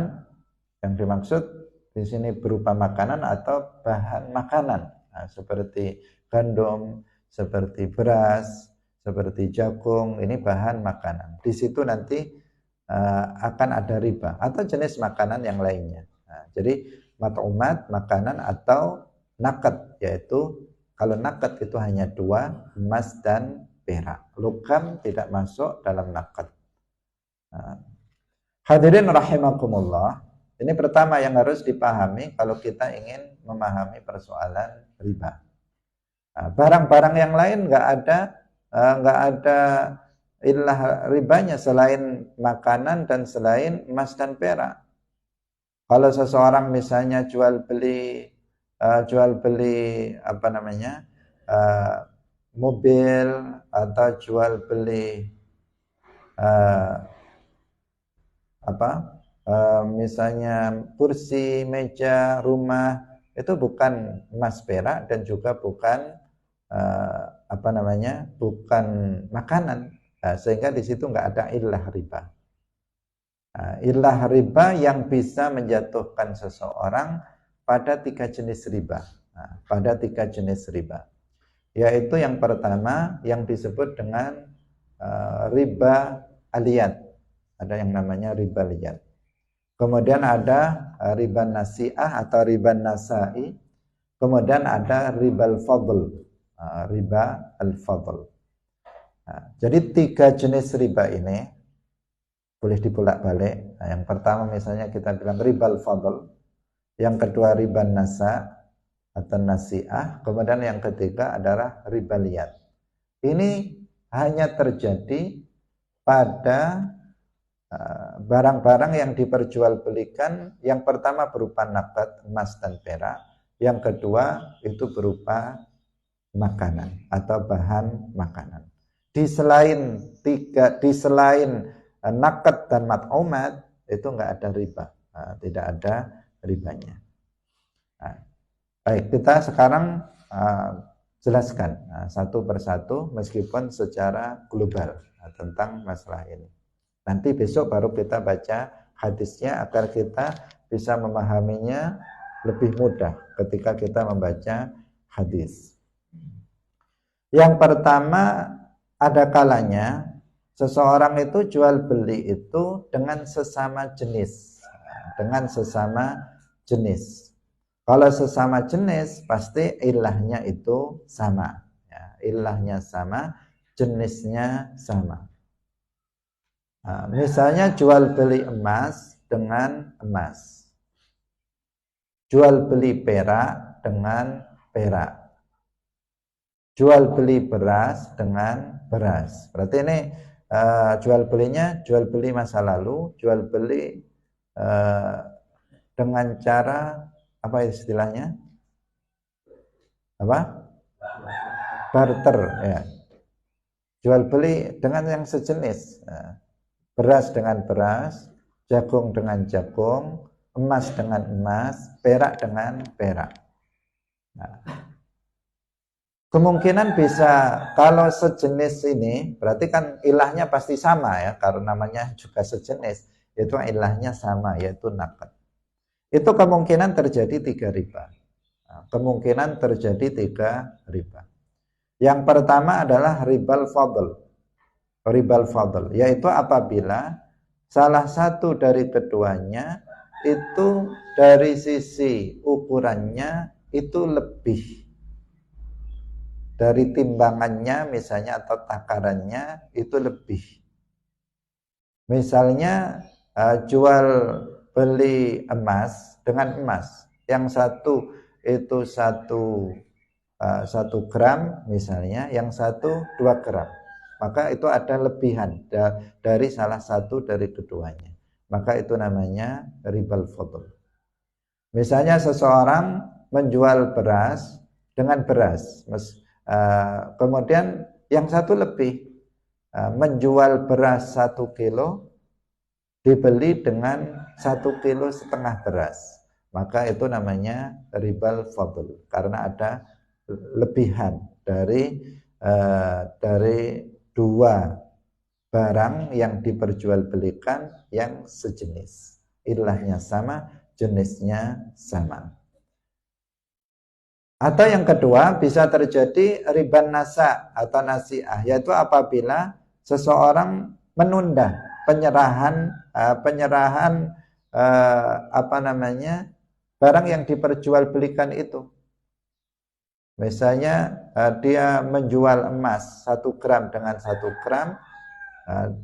yang dimaksud di sini berupa makanan atau bahan makanan, seperti gandum, seperti beras, seperti jagung, ini bahan makanan. Di situ nanti akan ada riba atau jenis makanan yang lainnya. Jadi mat'umat, makanan, atau naqd, yaitu kalau naqd itu hanya dua, emas dan perak. Logam tidak masuk dalam naqd. Hadirin rahimakumullah, ini pertama yang harus dipahami kalau kita ingin memahami persoalan riba. Barang-barang yang lain nggak ada illah ribanya selain makanan dan selain emas dan perak. Kalau seseorang misalnya jual beli mobil atau jual beli misalnya kursi, meja, rumah, itu bukan emas perak dan juga bukan bukan makanan. Sehingga di situ nggak ada illah riba. Illah riba yang bisa menjatuhkan seseorang pada tiga jenis riba. Pada tiga jenis riba, yaitu yang pertama yang disebut dengan riba aliyat. Ada yang namanya riba liyat. Kemudian ada riba nasi'ah atau riba nasai. Kemudian ada riba al-fadl. Riba al-fadl. Jadi tiga jenis riba ini boleh dipolak-balik. Yang pertama misalnya kita bilang riba al-fadl, yang kedua riba nasa atau nasi'ah, kemudian yang ketiga adalah riba liyat. Ini hanya terjadi pada barang-barang yang diperjualbelikan. Yang pertama berupa naqd, emas dan perak. Yang kedua itu berupa makanan atau bahan makanan. Di selain naqd dan mat'umat itu enggak ada riba, tidak ada ribanya. Baik, kita sekarang jelaskan satu persatu meskipun secara global tentang masalah ini. Nanti besok baru kita baca hadisnya agar kita bisa memahaminya lebih mudah ketika kita membaca hadis. Yang pertama, ada kalanya seseorang itu jual beli itu dengan sesama jenis. Kalau sesama jenis pasti ilahnya itu sama. Ilahnya sama, jenisnya sama. Misalnya jual beli emas dengan emas, jual beli perak dengan perak, jual beli beras dengan beras. Berarti ini jual beli masa lalu, jual beli dengan cara apa istilahnya? Barter, ya. Jual beli dengan yang sejenis. Beras dengan beras, jagung dengan jagung, emas dengan emas, perak dengan perak. Kemungkinan bisa, kalau sejenis ini berarti kan ilahnya pasti sama ya, karena namanya juga sejenis, itu ilahnya sama, yaitu naqd. Itu kemungkinan terjadi tiga riba. Yang pertama adalah ribal fadl, yaitu apabila salah satu dari keduanya itu dari sisi ukurannya itu lebih dari timbangannya misalnya atau takarannya itu lebih. Misalnya jual beli emas dengan emas, yang satu itu 1 gram misalnya, yang satu 2 gram, maka itu ada lebihan dari salah satu dari keduanya, maka itu namanya ribal fadl. Misalnya seseorang menjual beras dengan beras, kemudian yang satu lebih, menjual beras 1 kilo dibeli dengan 1,5 kilo beras, maka itu namanya ribal fadl, karena ada lebihan dari dua barang yang diperjualbelikan yang sejenis, ilahnya sama, jenisnya sama. Atau yang kedua bisa terjadi riban nasa atau nasi'ah, yaitu apabila seseorang menunda penyerahan barang yang diperjualbelikan itu. Misalnya dia menjual emas 1 gram dengan 1 gram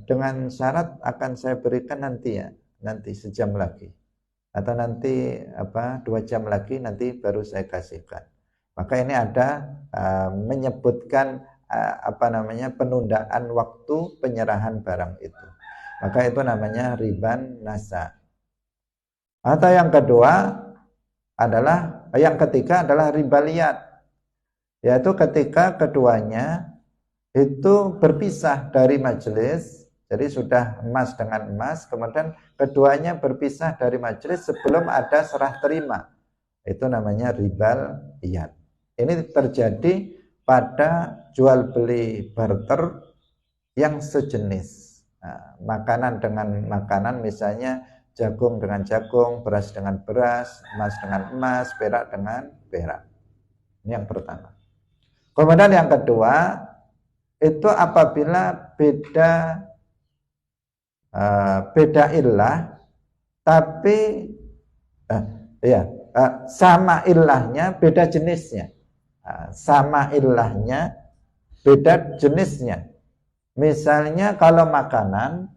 dengan syarat akan saya berikan nanti sejam lagi, atau nanti 2 jam lagi nanti baru saya kasihkan. Maka ini ada menyebutkan penundaan waktu penyerahan barang itu. Maka itu namanya riban nasa. Atau yang ketiga adalah ribaliyat, yaitu ketika keduanya itu berpisah dari majelis. Jadi sudah emas dengan emas, kemudian keduanya berpisah dari majelis sebelum ada serah terima. Itu namanya ribal iyad. Ini terjadi pada jual beli barter yang sejenis. Makanan dengan makanan, misalnya jagung dengan jagung, beras dengan beras, emas dengan emas, perak dengan perak. Ini yang pertama. Kemudian yang kedua, itu apabila beda illah, tapi sama ilahnya beda jenisnya. Sama ilahnya beda jenisnya. Misalnya kalau makanan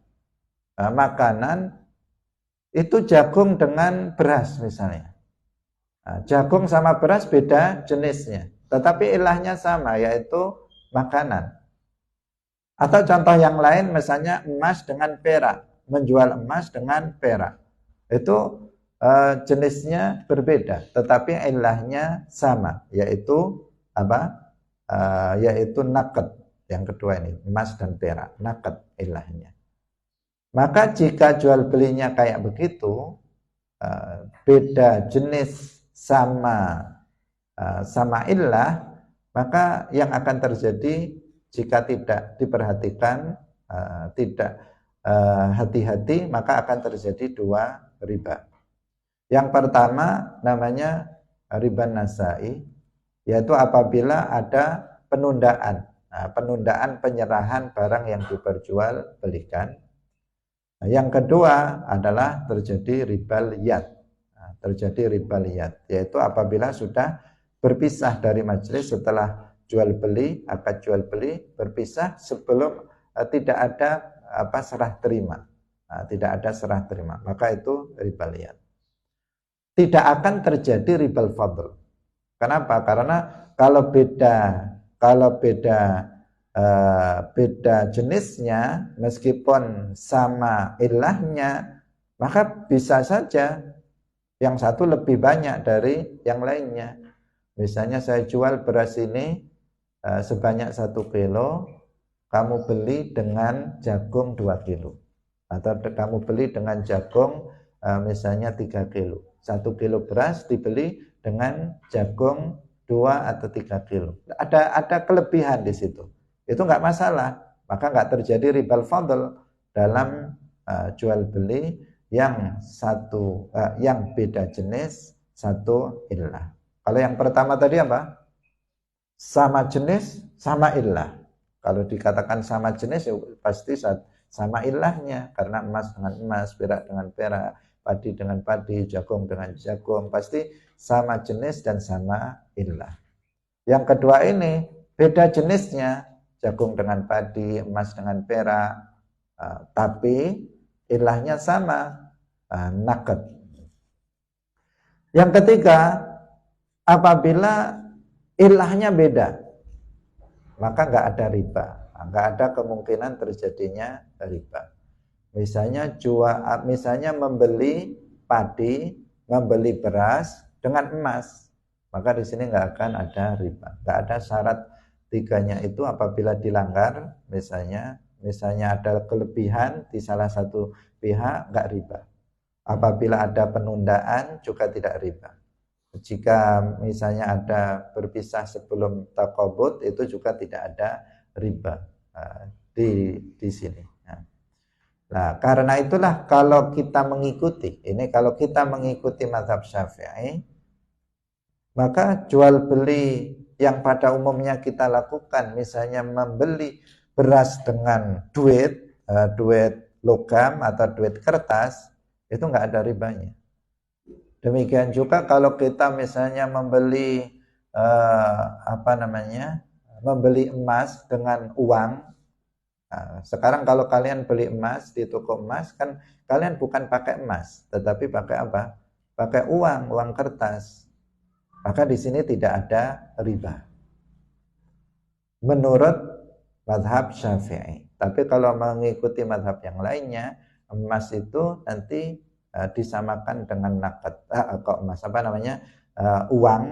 itu jagung dengan beras misalnya. Jagung sama beras beda jenisnya, tetapi ilahnya sama, yaitu makanan. Atau contoh yang lain, misalnya emas dengan perak, menjual emas dengan perak. Itu jenisnya berbeda, tetapi ilahnya sama, yaitu yaitu naqd. Yang kedua ini, emas dan perak, naqd ilahnya. Maka jika jual belinya kayak begitu, beda jenis sama ilah, maka yang akan terjadi jika tidak diperhatikan, tidak hati-hati, maka akan terjadi 2 riba. Yang pertama namanya riban nasai, yaitu apabila ada penundaan penyerahan barang yang diperjualbelikan. Yang kedua adalah terjadi ribal yad. Yaitu apabila sudah berpisah dari majelis setelah akad jual beli berpisah sebelum tidak ada serah terima. Maka itu ribal yad. Tidak akan terjadi ribal fadl. Kenapa? Karena kalau beda jenisnya, meskipun sama ilahnya, maka bisa saja yang satu lebih banyak dari yang lainnya. Misalnya saya jual beras ini sebanyak 1 kilo, kamu beli dengan jagung 2 kilo, atau kamu beli dengan jagung misalnya 3 kilo. 1 kilo beras dibeli dengan jagung 2 atau 3 kilo. Ada kelebihan di situ. Itu enggak masalah. Maka enggak terjadi ribal fadl dalam jual beli yang beda jenis, satu illah. Kalau yang pertama tadi apa? Sama jenis, sama illah. Kalau dikatakan sama jenis ya pasti sama ilahnya, karena emas dengan emas, perak dengan perak, padi dengan padi, jagung dengan jagung, pasti sama jenis dan sama illah. Yang kedua ini beda jenisnya, jagung dengan padi, emas dengan perak, tapi ilahnya sama, naqd. Yang ketiga, apabila ilahnya beda, maka nggak ada riba, nggak ada kemungkinan terjadinya riba. Misalnya membeli padi, membeli beras dengan emas, maka di sini nggak akan ada riba. Nggak ada syarat tiganya itu apabila dilanggar, misalnya ada kelebihan di salah satu pihak, nggak riba. Apabila ada penundaan juga tidak riba. Jika misalnya ada berpisah sebelum taqabud, itu juga tidak ada riba di sini. Nah, karena itulah kalau kita mengikuti mazhab Syafi'i, maka jual beli yang pada umumnya kita lakukan, misalnya membeli beras dengan duit logam atau duit kertas, itu nggak ada ribanya. Demikian juga kalau kita misalnya membeli membeli emas dengan uang. Nah, sekarang kalau kalian beli emas di toko emas, kan kalian bukan pakai emas, tetapi pakai apa? Pakai uang kertas. Maka di sini tidak ada riba menurut mazhab Syafi'i. Tapi kalau mengikuti mazhab yang lainnya, emas itu nanti disamakan dengan uang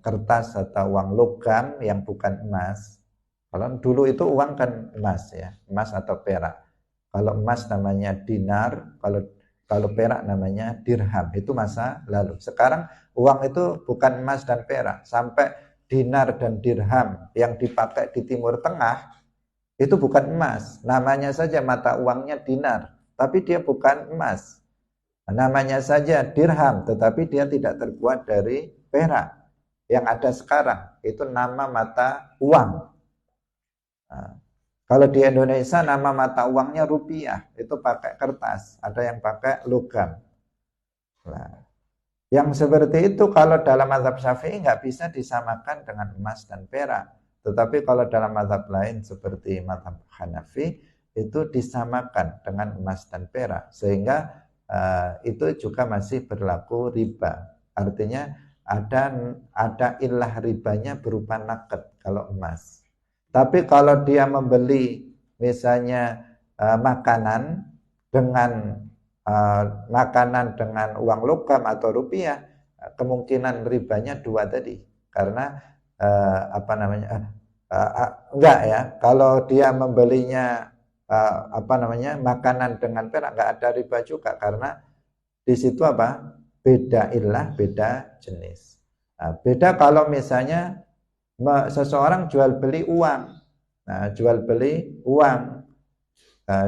kertas atau uang logam yang bukan emas. Kalau dulu itu uang kan emas ya, emas atau perak. Kalau emas namanya dinar, kalau perak namanya dirham. Itu masa lalu. Sekarang uang itu bukan emas dan perak. Sampai dinar dan dirham yang dipakai di Timur Tengah itu bukan emas. Namanya saja mata uangnya dinar, tapi dia bukan emas. Namanya saja dirham, tetapi dia tidak terbuat dari perak. Yang ada sekarang itu nama mata uang. Nah, kalau di Indonesia nama mata uangnya rupiah, itu pakai kertas, ada yang pakai logam. Nah, yang seperti itu kalau dalam mazhab Syafi'i nggak bisa disamakan dengan emas dan perak. Tetapi kalau dalam mazhab lain seperti mazhab Hanafi, itu disamakan dengan emas dan perak, sehingga itu juga masih berlaku riba. Artinya ada ilah ribanya berupa naqd kalau emas. Tapi kalau dia membeli misalnya makanan dengan uang logam atau rupiah, kemungkinan ribanya dua tadi. Karena enggak ya, kalau dia membelinya makanan dengan perak, enggak ada riba juga, karena di situ beda ilah, beda jenis. Beda kalau misalnya seseorang jual beli uang. Nah, jual beli uang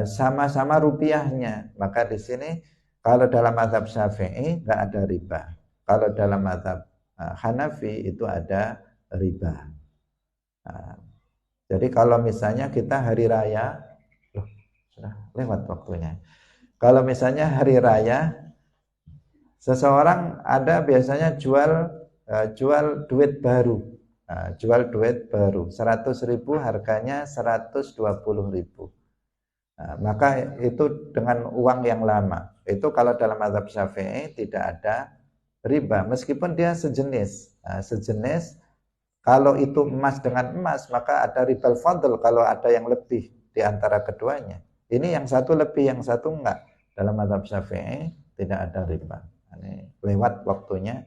sama-sama rupiahnya, maka di sini kalau dalam mazhab Syafi'i nggak ada riba. Kalau dalam mazhab Hanafi itu ada riba. Nah, jadi kalau misalnya kita hari raya, sudah lewat waktunya. Kalau misalnya hari raya, seseorang ada biasanya jual duit baru. Jual duit baru 100.000, harganya 120.000. Maka itu dengan uang yang lama. Itu kalau dalam mazhab Syafi'i tidak ada riba, meskipun dia sejenis. Sejenis, kalau itu emas dengan emas, maka ada ribal fadl kalau ada yang lebih di antara keduanya. Ini yang satu lebih, yang satu enggak. Dalam mazhab Syafi'i tidak ada riba. Ini lewat waktunya.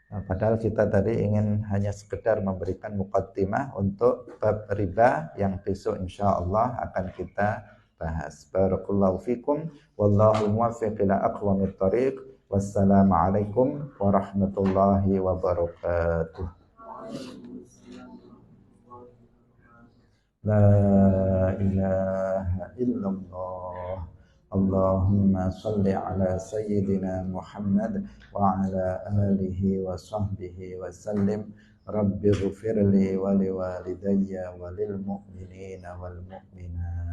Padahal kita tadi ingin hanya sekedar memberikan muqaddimah untuk bab riba yang besok insyaallah akan kita bahas. Barakallahu fikum, wallahu muwaffiq ila aqwamit thoriq. Wassalamualaikum warahmatullahi wabarakatuh. La ilaha illallah. Allahumma salli ala sayyidina Muhammad wa ala alihi wa sahbihi wa sallim. Rabbi ghfirli wa liwalidayya wa lil mu'minina wal mu'minat.